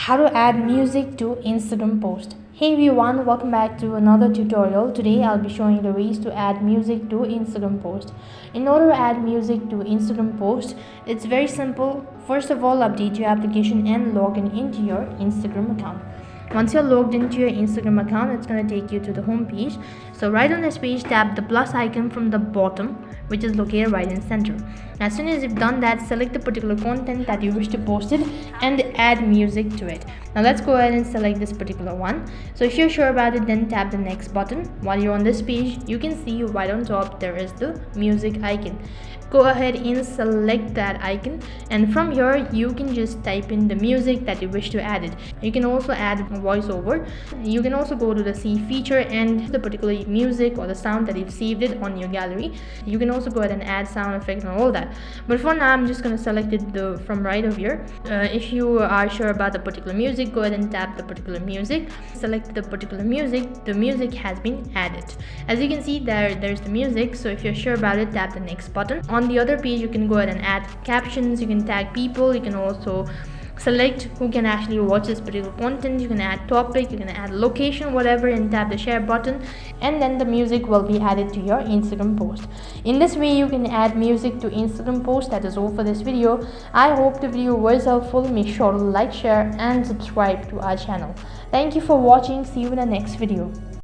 How to add music to Instagram post. Hey everyone, welcome back to another tutorial. Today I'll be showing the ways to add music to Instagram post. In order to add music to Instagram post, it's very simple. First of all, update your application and log into your Instagram account. Once you're logged into your Instagram account, it's going to take you to the home page. So right on this page, tap the plus icon from the bottom, which is located right in center. As soon as you've done that, select the particular content that you wish to post it and add music to it. Now let's go ahead and select this particular one. So if you're sure about it, then tap the next button. While you're on this page, you can see right on top there is the music icon. Go ahead and select that icon, and from here you can just type in the music that you wish to add it. You can also add voiceover. You can also go to the save feature and the particular music or the sound that you've saved it on your gallery. You can also go ahead and add sound effects and all that, but for now I'm just going to select it from right over here. If you are sure about the particular music, go ahead and tap the particular music, select the particular music. The music has been added. As you can see, there's the music. So if you're sure about it, tap the next button. On the other page, you can go ahead and add captions. You can tag people. You can also select who can actually watch this particular content. You can add topic, you can add location, whatever, and tap the share button, and then the music will be added to your Instagram post. In this way you can add music to Instagram post. That is all for this video. I hope the video was helpful. Make sure to like, share and subscribe to our channel. Thank you for watching. See you in the next video.